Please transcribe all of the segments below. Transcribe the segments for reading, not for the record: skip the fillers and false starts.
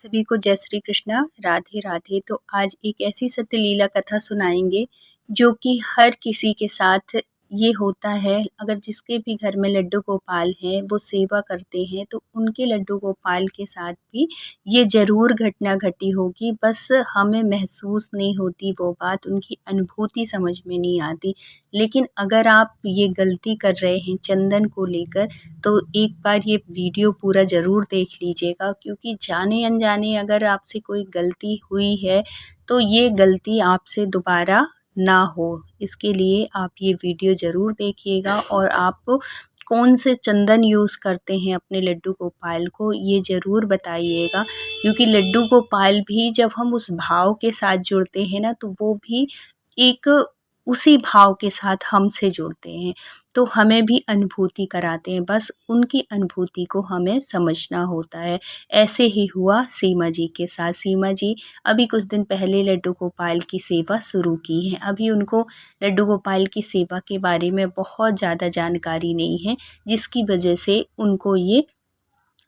सभी को जय श्री कृष्णा, राधे राधे। तो आज एक ऐसी सत्य लीला कथा सुनाएंगे जो कि हर किसी के साथ ये होता है। अगर जिसके भी घर में लड्डू गोपाल हैं, वो सेवा करते हैं, तो उनके लड्डू गोपाल के साथ भी ये ज़रूर घटना घटी होगी। बस हमें महसूस नहीं होती वो बात, उनकी अनुभूति समझ में नहीं आती। लेकिन अगर आप ये गलती कर रहे हैं चंदन को लेकर, तो एक बार ये वीडियो पूरा ज़रूर देख लीजिएगा, क्योंकि जाने अनजाने अगर आपसे कोई गलती हुई है तो ये गलती आपसे दोबारा ना हो। इसके लिए आप ये वीडियो ज़रूर देखिएगा और आप कौन से चंदन यूज़ करते हैं अपने लड्डू गोपाल को, ये ज़रूर बताइएगा। क्योंकि लड्डू गोपाल भी जब हम उस भाव के साथ जुड़ते हैं ना, तो वो भी एक उसी भाव के साथ हमसे जुड़ते हैं, तो हमें भी अनुभूति कराते हैं। बस उनकी अनुभूति को हमें समझना होता है। ऐसे ही हुआ सीमा जी के साथ। सीमा जी अभी कुछ दिन पहले लड्डू गोपाल की सेवा शुरू की है। अभी उनको लड्डू गोपाल की सेवा के बारे में बहुत ज़्यादा जानकारी नहीं है, जिसकी वजह से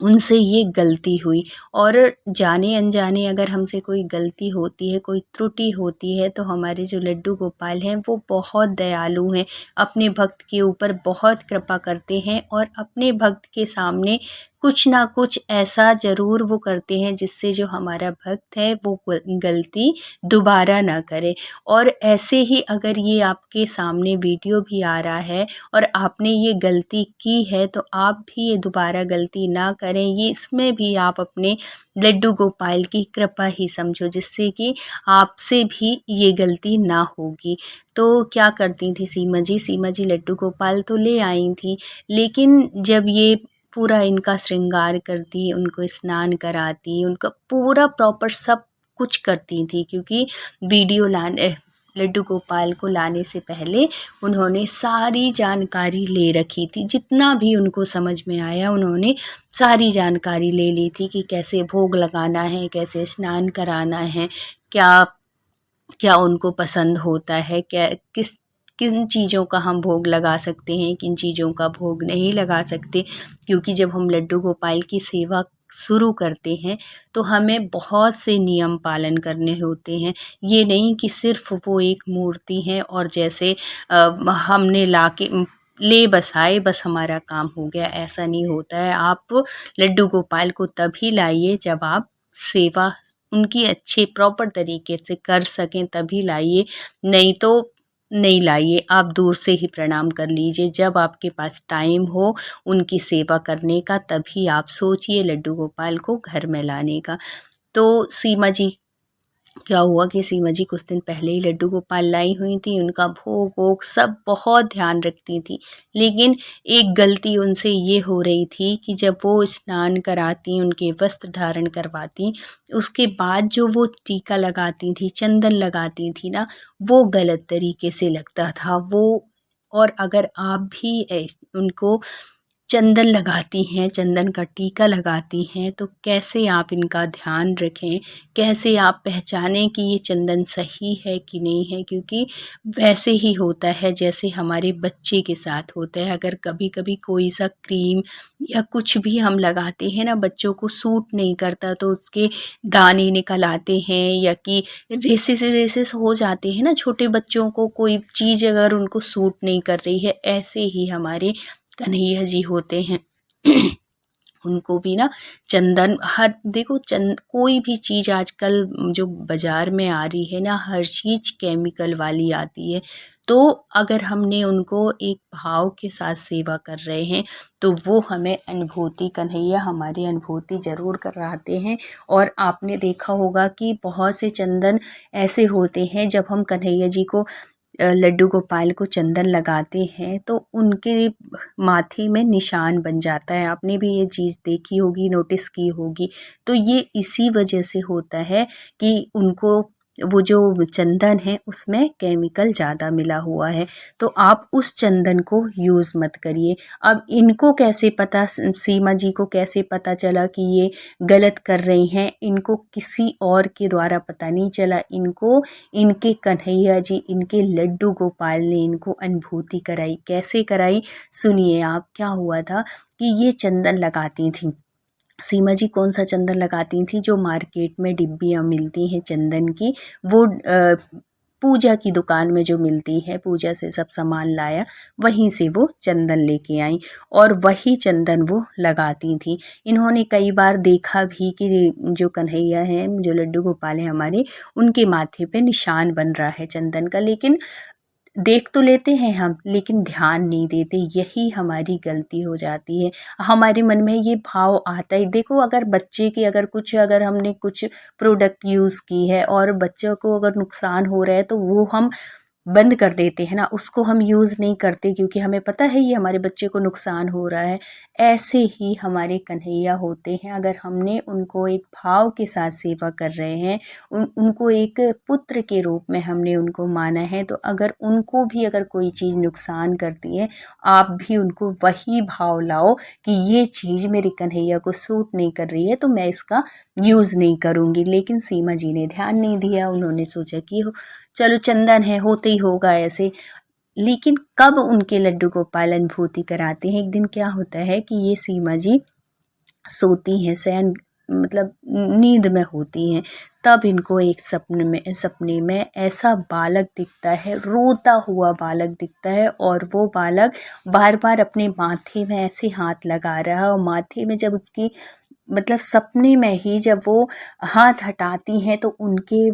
उनसे ये गलती हुई। और जाने अनजाने अगर हमसे कोई गलती होती है, कोई त्रुटि होती है, तो हमारे जो लड्डू गोपाल हैं वो बहुत दयालु हैं, अपने भक्त के ऊपर बहुत कृपा करते हैं और अपने भक्त के सामने कुछ ना कुछ ऐसा ज़रूर वो करते हैं जिससे जो हमारा भक्त है वो गलती दोबारा ना करे। और ऐसे ही अगर ये आपके सामने वीडियो भी आ रहा है और आपने ये गलती की है, तो आप भी ये दोबारा गलती ना करें। ये इसमें भी आप अपने लड्डू गोपाल की कृपा ही समझो, जिससे कि आपसे भी ये गलती ना होगी। तो क्या करती थी सीमा जी? सीमा जी लड्डू गोपाल तो ले आई थी, लेकिन जब ये पूरा इनका श्रृंगार करती, उनको स्नान कराती, उनका पूरा प्रॉपर सब कुछ करती थी, क्योंकि वीडियो लाने लड्डू गोपाल को लाने से पहले उन्होंने सारी जानकारी ले रखी थी। जितना भी उनको समझ में आया उन्होंने सारी जानकारी ले ली थी कि कैसे भोग लगाना है, कैसे स्नान कराना है, क्या क्या उनको पसंद होता है, क्या किन चीज़ों का हम भोग लगा सकते हैं, किन चीज़ों का भोग नहीं लगा सकते। क्योंकि जब हम लड्डू गोपाल की सेवा शुरू करते हैं तो हमें बहुत से नियम पालन करने होते हैं। ये नहीं कि सिर्फ वो एक मूर्ति है और जैसे हमने ले बस आए, बस हमारा काम हो गया, ऐसा नहीं होता है। आप लड्डू गोपाल को तभी लाइए जब आप सेवा उनकी अच्छे प्रॉपर तरीके से कर सकें, तभी लाइए, नहीं तो नहीं लाइए। आप दूर से ही प्रणाम कर लीजिए। जब आपके पास टाइम हो उनकी सेवा करने का, तभी आप सोचिए लड्डू गोपाल को घर में लाने का। तो सीमा जी क्या हुआ कि सीमा जी कुछ दिन पहले ही लड्डू गोपाल लाई हुई थी। उनका भोग वोग सब बहुत ध्यान रखती थी, लेकिन एक गलती उनसे ये हो रही थी कि जब वो स्नान कराती, उनके वस्त्र धारण करवाती, उसके बाद जो वो टीका लगाती थी, चंदन लगाती थी ना, वो गलत तरीके से लगता था वो। और अगर आप भी उनको चंदन लगाती हैं, चंदन का टीका लगाती हैं, तो कैसे आप इनका ध्यान रखें, कैसे आप पहचानें कि ये चंदन सही है कि नहीं है। क्योंकि वैसे ही होता है जैसे हमारे बच्चे के साथ होता है। अगर कभी कभी कोई सा क्रीम या कुछ भी हम लगाते हैं ना, बच्चों को सूट नहीं करता, तो उसके दाने निकल आते हैं या कि रेसेस रेसेस हो जाते हैं ना छोटे बच्चों को, कोई चीज़ अगर उनको सूट नहीं कर रही है। ऐसे ही हमारे कन्हैया जी होते हैं उनको भी ना चंदन हर देखो कोई भी चीज़ आजकल जो बाज़ार में आ रही है ना, हर चीज़ केमिकल वाली आती है। तो अगर हमने उनको एक भाव के साथ सेवा कर रहे हैं, तो वो हमें अनुभूति, कन्हैया हमारी अनुभूति ज़रूर कराते हैं। और आपने देखा होगा कि बहुत से चंदन ऐसे होते हैं, जब हम कन्हैया जी को लड्डू गोपाल को चंदन लगाते हैं तो उनके माथे में निशान बन जाता है। आपने भी ये चीज़ देखी होगी, नोटिस की होगी। तो ये इसी वजह से होता है कि उनको वो जो चंदन है उसमें केमिकल ज़्यादा मिला हुआ है। तो आप उस चंदन को यूज़ मत करिए। अब इनको कैसे पता, सीमा जी को कैसे पता चला कि ये गलत कर रही हैं? इनको किसी और के द्वारा पता नहीं चला, इनको इनके कन्हैया जी, इनके लड्डू गोपाल ने इनको अनुभूति कराई। कैसे कराई सुनिए आप। क्या हुआ था कि ये चंदन लगाती थी, सीमा जी कौन सा चंदन लगाती थी, जो मार्केट में डिब्बियाँ मिलती हैं चंदन की, वो पूजा की दुकान में जो मिलती है, पूजा से सब सामान लाया वहीं से वो चंदन लेके आई और वही चंदन वो लगाती थी। इन्होंने कई बार देखा भी कि जो कन्हैया हैं, जो लड्डू गोपाल हैं हमारे, उनके माथे पे निशान बन रहा है चंदन का, लेकिन देख तो लेते हैं हम लेकिन ध्यान नहीं देते। यही हमारी गलती हो जाती है। हमारे मन में ये भाव आता है, देखो अगर बच्चे की अगर हमने कुछ प्रोडक्ट यूज़ की है और बच्चों को अगर नुकसान हो रहा है तो वो हम बंद कर देते हैं ना, उसको हम यूज़ नहीं करते क्योंकि हमें पता है ये हमारे बच्चे को नुकसान हो रहा है। ऐसे ही हमारे कन्हैया होते हैं, अगर हमने उनको एक भाव के साथ सेवा कर रहे हैं, उनको एक पुत्र के रूप में हमने उनको माना है, तो अगर उनको भी अगर कोई चीज़ नुकसान करती है, आप भी उनको वही भाव लाओ कि ये चीज़ मेरे कन्हैया को सूट नहीं कर रही है तो मैं इसका यूज़ नहीं करूँगी। लेकिन सीमा जी ने ध्यान नहीं दिया, उन्होंने सोचा कि चलो चंदन है, होते ही होगा ऐसे। लेकिन कब उनके लड्डू गोपाल अनुभूति कराते हैं, एक दिन क्या होता है कि ये सीमा जी सोती हैं, शयन मतलब नींद में होती हैं, तब इनको एक सपने में ऐसा बालक दिखता है, रोता हुआ बालक दिखता है और वो बालक बार बार अपने माथे में ऐसे हाथ लगा रहा है और माथे में जब उसकी मतलब सपने में ही जब वो हाथ हटाती हैं तो उनके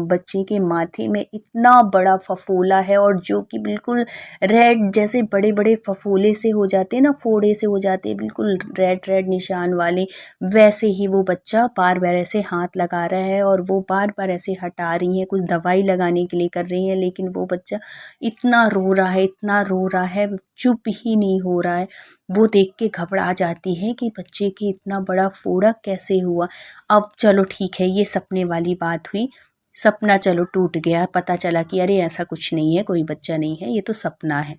बच्चे के माथे में इतना बड़ा फफोला है और जो कि बिल्कुल रेड, जैसे बड़े बड़े फफोले से हो जाते हैं ना, फोड़े से हो जाते हैं बिल्कुल रेड रेड निशान वाले, वैसे ही वो बच्चा बार बार ऐसे हाथ लगा रहा है और वो बार बार ऐसे हटा रही हैं, कुछ दवाई लगाने के लिए कर रही हैं, लेकिन वो बच्चा इतना रो रहा है, इतना रो रहा है, चुप ही नहीं हो रहा है। वो देख के घबरा जाती है कि बच्चे के इतना बड़ा फोड़ा कैसे हुआ। अब चलो ठीक है, ये सपने वाली बात हुई, सपना चलो टूट गया, पता चला कि अरे ऐसा कुछ नहीं है, कोई बच्चा नहीं है, ये तो सपना है।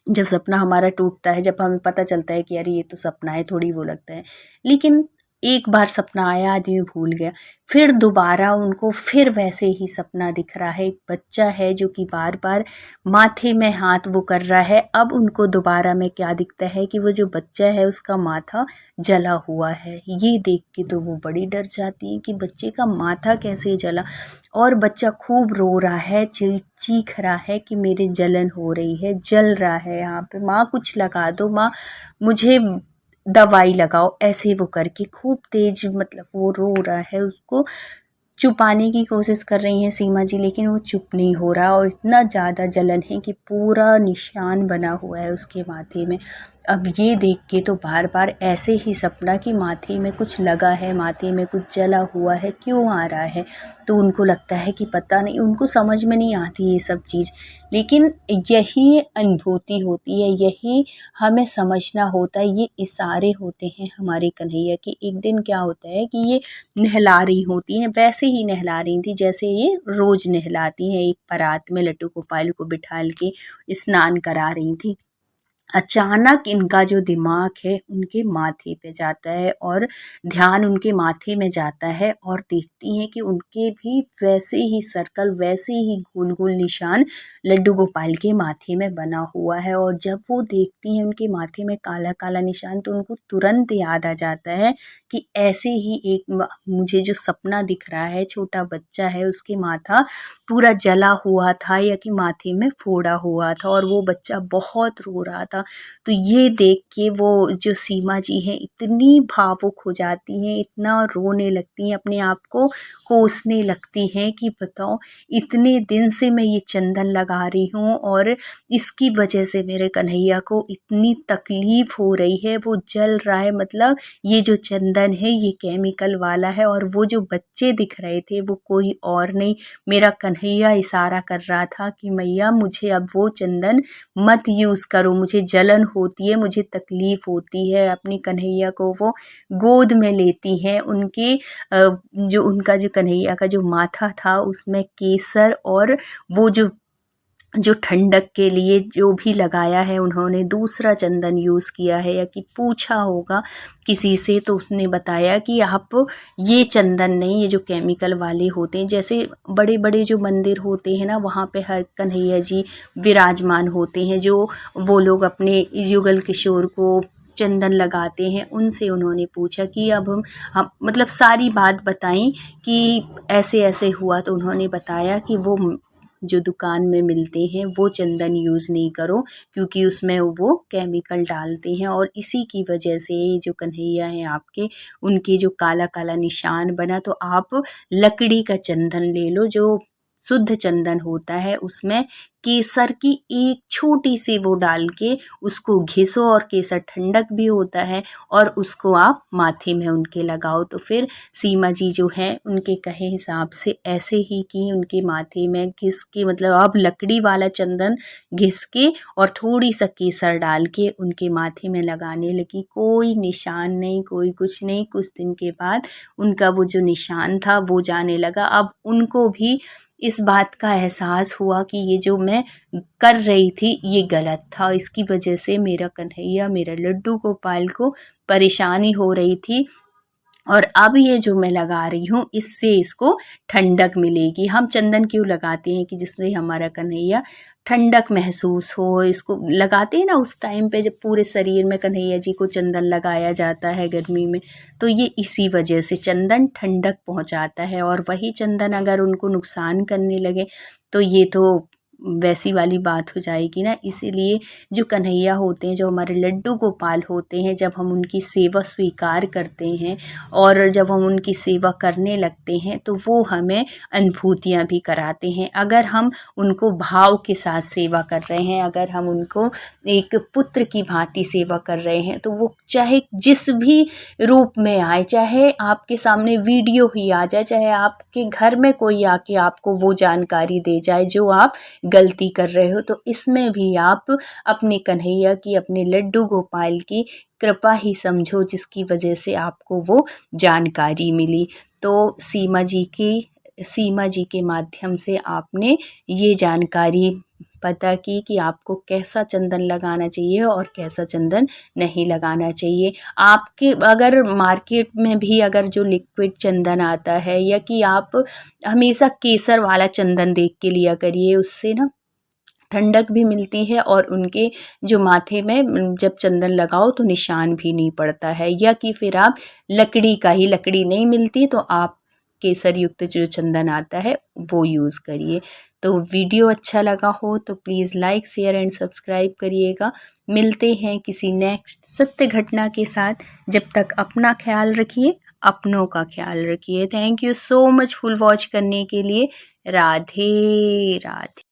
जब सपना हमारा टूटता है, जब हमें पता चलता है कि अरे ये तो सपना है, थोड़ी वो लगता है, लेकिन एक बार सपना आया, आदमी भूल गया, फिर दोबारा उनको फिर वैसे ही सपना दिख रहा है, एक बच्चा है जो कि बार बार माथे में हाथ वो कर रहा है। अब उनको दोबारा में क्या दिखता है कि वो जो बच्चा है उसका माथा जला हुआ है। ये देख के तो वो बड़ी डर जाती है कि बच्चे का माथा कैसे जला, और बच्चा खूब रो रहा है, चीख रहा है कि मेरे जलन हो रही है, जल रहा है यहाँ पे, माँ कुछ लगा दो, माँ मुझे दवाई लगाओ, ऐसे वो करके खूब तेज मतलब वो रो रहा है। उसको छुपाने की कोशिश कर रही हैं सीमा जी, लेकिन वो चुप नहीं हो रहा और इतना ज़्यादा जलन है कि पूरा निशान बना हुआ है उसके माथे में। अब ये देख के तो बार बार ऐसे ही सपना कि माथे में कुछ लगा है, माथे में कुछ जला हुआ है, क्यों आ रहा है, तो उनको लगता है कि पता नहीं, उनको समझ में नहीं आती ये सब चीज़, लेकिन यही अनुभूति होती है, यही हमें समझना होता है, ये इशारे होते हैं हमारे कन्हैया के। एक दिन क्या होता है कि ये नहला रही होती हैं, वैसे ही नहला रही थी जैसे ये रोज़ नहलाती हैं, एक परात में लड्डू गोपाल को बिठाल के स्नान करा रही थी। अचानक इनका जो दिमाग है उनके माथे पे जाता है और ध्यान उनके माथे में जाता है और देखती हैं कि उनके भी वैसे ही सर्कल, वैसे ही गोल गोल निशान लड्डू गोपाल के माथे में बना हुआ है। और जब वो देखती हैं उनके माथे में काला काला निशान, तो उनको तुरंत याद आ जाता है कि ऐसे ही एक मुझे जो सपना दिख रहा है, छोटा बच्चा है, उसके माथा पूरा जला हुआ था या कि माथे में फोड़ा हुआ था और वो बच्चा बहुत रो रहा था। तो ये देख के वो जो सीमा जी हैं इतनी भावुक हो जाती हैं, इतना रोने लगती हैं, अपने आप को कोसने लगती हैं कि बताओ, इतने दिन से मैं ये चंदन लगा रही हूँ और इसकी वजह से मेरे कन्हैया को इतनी तकलीफ हो रही है, वो जल रहा है, मतलब ये जो चंदन है ये केमिकल वाला है और वो जो बच्चे दिख रहे थे वो कोई और नहीं, मेरा कन्हैया इशारा कर रहा था कि मैया मुझे अब वो चंदन मत यूज़ करो, मुझे जलन होती है, मुझे तकलीफ़ होती है। अपने कन्हैया को वो गोद में लेती हैं, उनके जो उनका जो कन्हैया का जो माथा था उसमें केसर और वो जो ठंडक के लिए जो भी लगाया है, उन्होंने दूसरा चंदन यूज़ किया है या कि पूछा होगा किसी से, तो उसने बताया कि आप ये चंदन नहीं, ये जो केमिकल वाले होते हैं, जैसे बड़े बड़े जो मंदिर होते हैं ना, वहाँ पे हर कन्हैया जी विराजमान होते हैं, जो वो लोग अपने युगल किशोर को चंदन लगाते हैं उनसे उन्होंने पूछा कि अब हम मतलब सारी बात बताई कि ऐसे ऐसे हुआ। तो उन्होंने बताया कि वो जो दुकान में मिलते हैं वो चंदन यूज़ नहीं करो, क्योंकि उसमें वो केमिकल डालते हैं और इसी की वजह से जो कन्हैया हैं आपके, उनके जो काला काला निशान बना। तो आप लकड़ी का चंदन ले लो, जो शुद्ध चंदन होता है, उसमें केसर की एक छोटी सी वो डाल के उसको घिसो, और केसर ठंडक भी होता है, और उसको आप माथे में उनके लगाओ। तो फिर सीमा जी जो है उनके कहे हिसाब से ऐसे ही की, उनके माथे में घिस के, मतलब अब लकड़ी वाला चंदन घिस के और थोड़ी सा केसर डाल के उनके माथे में लगाने लगी। कोई निशान नहीं, कोई कुछ नहीं। कुछ दिन के बाद उनका वो जो निशान था वो जाने लगा। अब उनको भी इस बात का एहसास हुआ कि ये जो मैं कर रही थी ये गलत था। इसकी वजह से मेरा कन्हैया, मेरा लड्डू गोपाल को परेशानी हो रही थी, और अब ये जो मैं लगा रही हूँ इससे इसको ठंडक मिलेगी। हम चंदन क्यों लगाते हैं कि जिससे हमारा कन्हैया ठंडक महसूस हो। इसको लगाते हैं ना उस टाइम पे जब पूरे शरीर में कन्हैया जी को चंदन लगाया जाता है गर्मी में, तो ये इसी वजह से चंदन ठंडक पहुंचाता है। और वही चंदन अगर उनको नुकसान करने लगे तो ये तो वैसी वाली बात हो जाएगी ना। इसीलिए जो कन्हैया होते हैं, जो हमारे लड्डू गोपाल होते हैं, जब हम उनकी सेवा स्वीकार करते हैं और जब हम उनकी सेवा करने लगते हैं तो वो हमें अनुभूतियाँ भी कराते हैं। अगर हम उनको भाव के साथ सेवा कर रहे हैं, अगर हम उनको एक पुत्र की भांति सेवा कर रहे हैं, तो वो चाहे जिस भी रूप में आए, चाहे आपके सामने वीडियो ही आ जाए, चाहे आपके घर में कोई आके आपको वो जानकारी दे जाए जो आप गलती कर रहे हो, तो इसमें भी आप अपने कन्हैया की, अपने लड्डू गोपाल की कृपा ही समझो, जिसकी वजह से आपको वो जानकारी मिली। तो सीमा जी के माध्यम से आपने ये जानकारी पता की कि आपको कैसा चंदन लगाना चाहिए और कैसा चंदन नहीं लगाना चाहिए। आपके अगर मार्केट में भी अगर जो लिक्विड चंदन आता है, या कि आप हमेशा केसर वाला चंदन देख के लिया करिए, उससे ना ठंडक भी मिलती है और उनके जो माथे में जब चंदन लगाओ तो निशान भी नहीं पड़ता है। या कि फिर आप लकड़ी का ही, लकड़ी नहीं मिलती तो आप केसर युक्त जो चंदन आता है वो यूज़ करिए। तो वीडियो अच्छा लगा हो तो please like, share and subscribe करिएगा। मिलते हैं किसी नेक्स्ट सत्य घटना के साथ। जब तक अपना ख्याल रखिए, अपनों का ख्याल रखिए। Thank you so much full watch करने के लिए। राधे राधे।